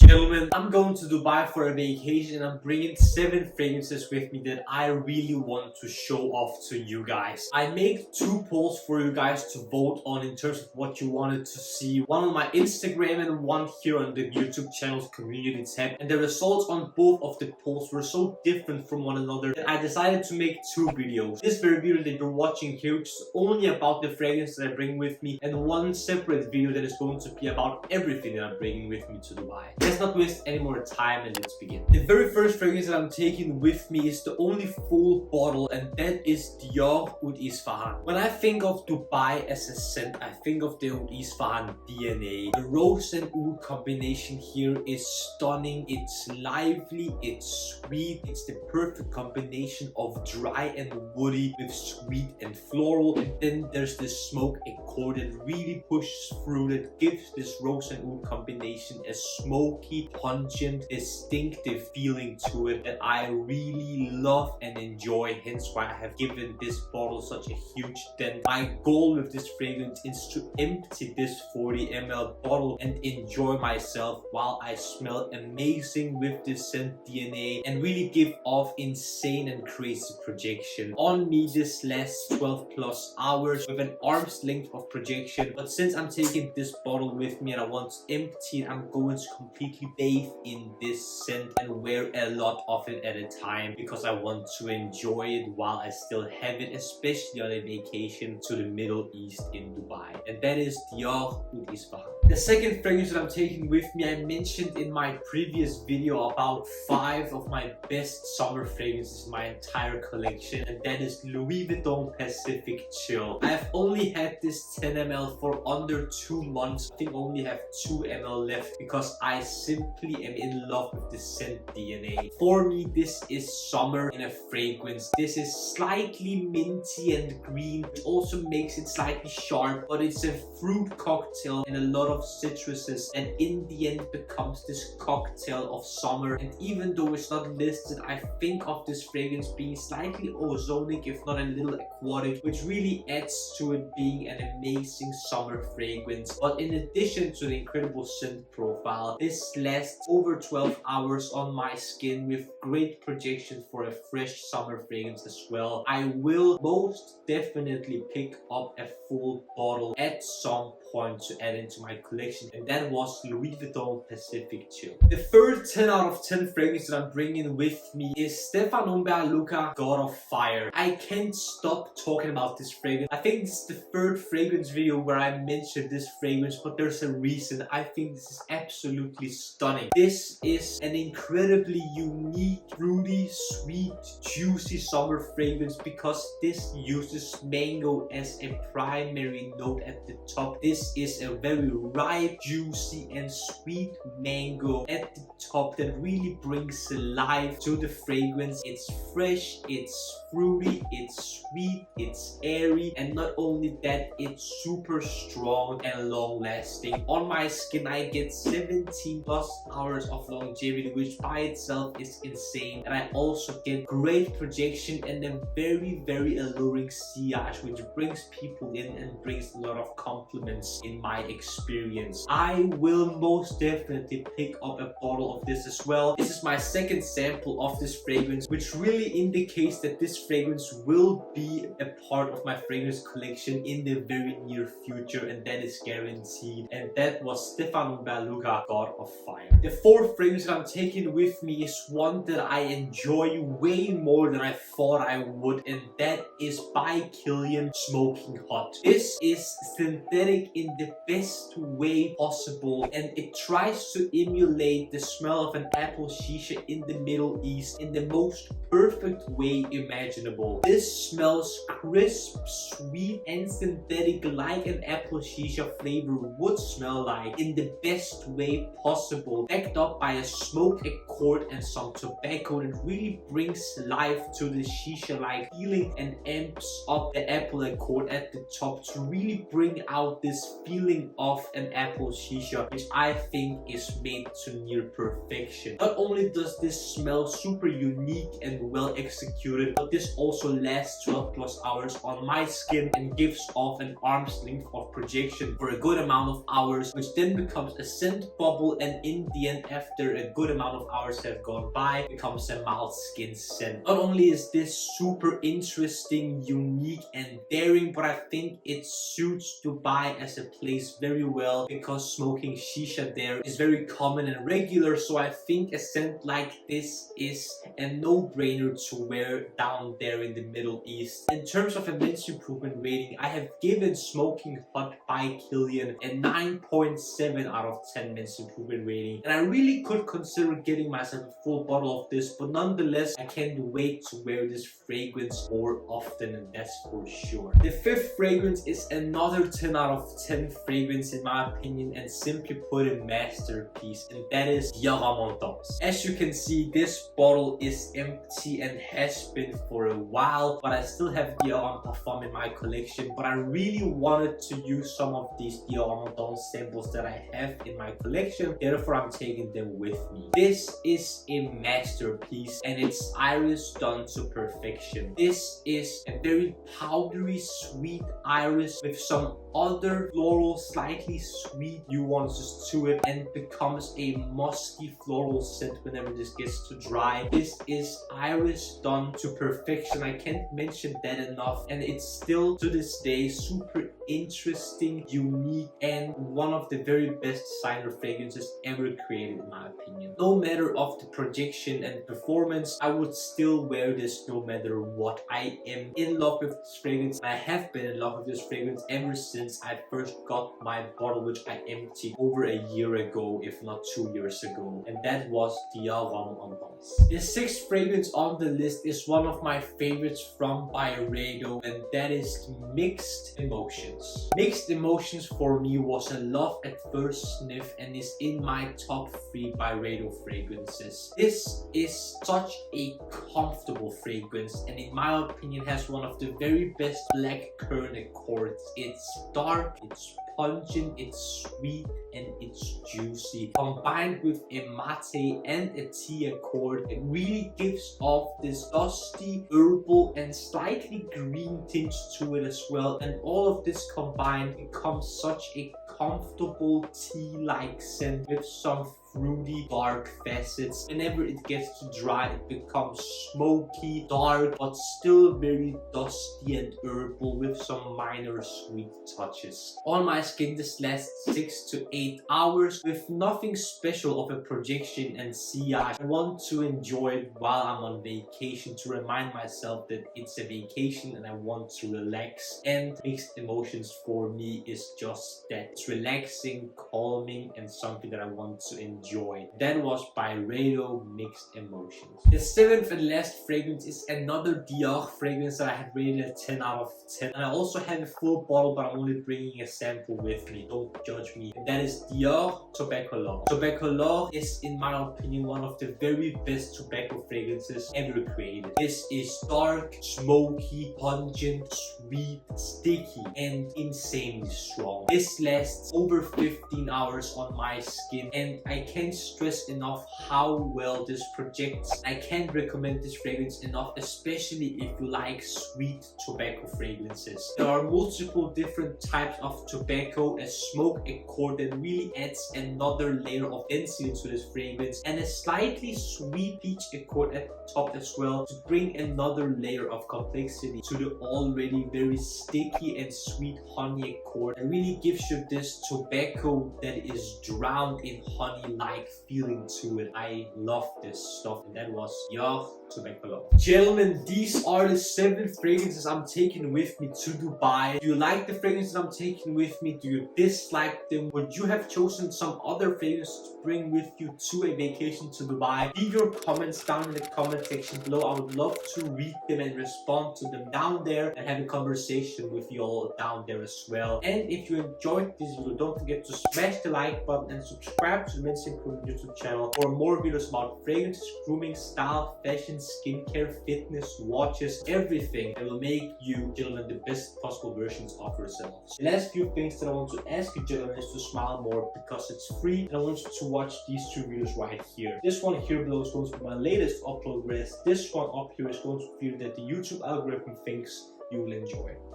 gentlemen, I'm going to Dubai for a vacation and I'm bringing 7 fragrances with me that I really want to show off to you guys. I made 2 polls for you guys to vote on in terms of what you wanted to see. One on my Instagram and one here on the YouTube channel's community tab. And the results on both of the polls were so different from one another that I decided to make 2 videos. This very video that you're watching here, which is only about the fragrance that I bring with me, and one separate video that is going to be about everything that I'm bringing with me to Dubai. Let's not waste any more time and let's begin. The very first fragrance that I'm taking with me is the only full bottle, and that is Dior Oud Ispahan. When I think of Dubai as a scent, I think of the Oud Ispahan DNA. The rose and oud combination here is stunning. It's lively, it's sweet, it's the perfect combination of dry and woody with sweet and floral. And then there's this smoke accord that really pushes through, that gives this rose and oud combination a smoky, pungent, distinctive feeling to it that I really love and enjoy, hence why I have given this bottle such a huge dent. My goal with this fragrance is to empty this 40 ml bottle and enjoy myself while I smell amazing with this scent DNA and really give off insane and crazy projection. On me this lasts 12 plus hours with an arm's length of projection, but since I'm taking this bottle with me and I want to empty it, I'm going to completely bathe in this scent and wear a lot of it at a time because I want to enjoy it while I still have it, especially on a vacation to the Middle East in Dubai. And that is Dior Oud Ispahan. The second fragrance that I'm taking with me, I mentioned in my previous video about 5 of my best summer fragrances in my entire collection, and that is Louis Vuitton Pacific Chill. I've only had this 10 ml for under 2 months. I think I only have 2 ml left because I simply am in love with the scent DNA. For me, this is summer in a fragrance. This is slightly minty and green, which also makes it slightly sharp, but it's a fruit cocktail and a lot of citruses, and in the end becomes this cocktail of summer. And even though it's not listed, I think of this fragrance being slightly ozonic, if not a little aquatic, which really adds to it being an amazing summer fragrance. But in addition to the incredible scent profile, this lasts over 12 hours on my skin with great projection for a fresh summer fragrance as well. I will most definitely pick up a full bottle at some point to add into my collection, and that was Louis Vuitton Pacific Chill. The third 10 out of 10 fragrance that I'm bringing with me is Stephane Humbert God of Fire. I can't stop talking about this fragrance. I think this is the 3rd fragrance video where I mentioned this fragrance, but there's a reason. I think this is absolutely stunning. This is an incredibly unique, fruity, sweet, juicy summer fragrance because this uses mango as a primary note at the top. This is a very ripe, juicy and sweet mango at the top that really brings life to the fragrance. It's fresh, it's fruity, it's sweet, it's airy, and not only that, it's super strong and long lasting. On my skin I get 17 plus hours of longevity, which by itself is insane, and I also get great projection and a very alluring sillage, which brings people in and brings a lot of compliments in my experience. I will most definitely pick up a bottle of this as well. This is my 2nd sample of this fragrance, which really indicates that this fragrance will be a part of my fragrance collection in the very near future, and that is guaranteed. And that was Stephane Humbert God of Fire. The 4th fragrance that I'm taking with me is one that I enjoy way more than I thought I would, and that is by Kilian Smoking Hot. This is synthetic in the best way possible, and it tries to emulate the smell of an apple shisha in the Middle East in the most perfect way imaginable. This smells crisp, sweet and synthetic like an apple shisha flavor would smell like in the best way possible, backed up by a smoke accord and some tobacco that really brings life to the shisha like feeling and amps up the apple accord at the top to really bring out this feeling of an apple shisha, which I think is made to near perfection. Not only does this smell super unique and well executed, but this also lasts 12 plus hours on my skin and gives off an arm's length of projection for a good amount of hours, which then becomes a scent bubble, and in the end, after a good amount of hours have gone by, becomes a mild skin scent. Not only is this super interesting, unique and daring, but I think it suits Dubai as a place very well because smoking shisha there is very common and regular, so I think a scent like this is a no-brainer to wear down there in the Middle East. In terms of a men's improvement rating, I have given Smoking Hot by Kilian a 9.7 out of 10 men's improvement rating, and I really could consider getting myself a full bottle of this, but nonetheless I can't wait to wear this fragrance more often, and that's for sure. The fifth fragrance is another 10 out of 10 fragrance in my opinion, and simply put a masterpiece, and that is Dior Oud Ispahan. As you can see, this bottle is empty and has been for a while, but I still have Dior Oud Ispahan in my collection, but I really wanted to use some of these Dior Oud Ispahan samples that I have in my collection, therefore I'm taking them with me. This is a masterpiece and it's iris done to perfection. This is a very powdery sweet iris with some other floral slightly sweet nuances to it, and becomes a musky floral scent whenever this gets to dry. This is iris done to perfection. I can't mention that enough, and it's still to this day super interesting, unique, and one of the very best designer fragrances ever created in my opinion. No matter of the projection and performance, I would still wear this no matter what. I am in love with this fragrance. I have been in love with this fragrance ever since I first got my bottle, which I emptied over a year ago, if not 2 years ago, and that was Dior Oud Ispahan. The sixth fragrance on the list is one of my favorites from Byredo, and that is Mixed Emotions. Mixed Emotions for me was a love at first sniff and is in my top 3 Byredo fragrances. This is such a comfortable fragrance, and in my opinion has one of the very best black currant accords. It's dark, it's pungent, it's sweet, and it's juicy. Combined with a mate and a tea accord, it really gives off this dusty, herbal, and slightly green tinge to it as well. And all of this combined becomes such a comfortable tea-like scent with some fruity, dark facets. Whenever it gets to dry, it becomes smoky, dark, but still very dusty and herbal with some minor sweet touches. On my skin, this lasts 6 to 8 hours with nothing special of a projection and sillage. I want to enjoy it while I'm on vacation to remind myself that it's a vacation and I want to relax. And Mixed Emotions for me is just that. It's relaxing, calming, and something that I want to enjoy. That was Byredo Mixed Emotions. The seventh and last fragrance is another Dior fragrance that I had rated a 10 out of 10. And I also have a full bottle, but I'm only bringing a sample with me. Don't judge me. And that is Dior Tobacolor. Tobacolor is, in my opinion, one of the very best tobacco fragrances ever created. This is dark, smoky, pungent, sweet, sticky, and insanely strong. This lasts over 15 hours on my skin, and I can't stress enough how well this projects. I can't recommend this fragrance enough, especially if you like sweet tobacco fragrances. There are multiple different types of tobacco, a smoke accord that really adds another layer of density to this fragrance, and a slightly sweet peach accord at the top as well to bring another layer of complexity to the already very sticky and sweet honey accord. It really gives you this tobacco that is drowned in honey-like feeling to it. I love this stuff, and that was Dior Tobacolor. Gentlemen, these are the 7 fragrances I'm taking with me to Dubai. Do you like the fragrances I'm taking with me? Do you dislike them? Would you have chosen some other fragrances to bring with you to a vacation to Dubai? Leave your comments down in the comment section below. I would love to read them and respond to them down there and have a conversation with you all down there as well. And if you enjoyed this video, don't forget to smash the like button and subscribe to the men's Improvement YouTube channel for more videos about fragrances, grooming, style, fashion, skincare, fitness, watches, everything that will make you, gentlemen, the best possible versions of yourselves. The last few things that I want to ask you, gentlemen, is to smile more because it's free, and I want you to watch these two videos right here. This one here below is going to be my latest upload rest. This one up here is going to be that the YouTube algorithm thinks you will enjoy.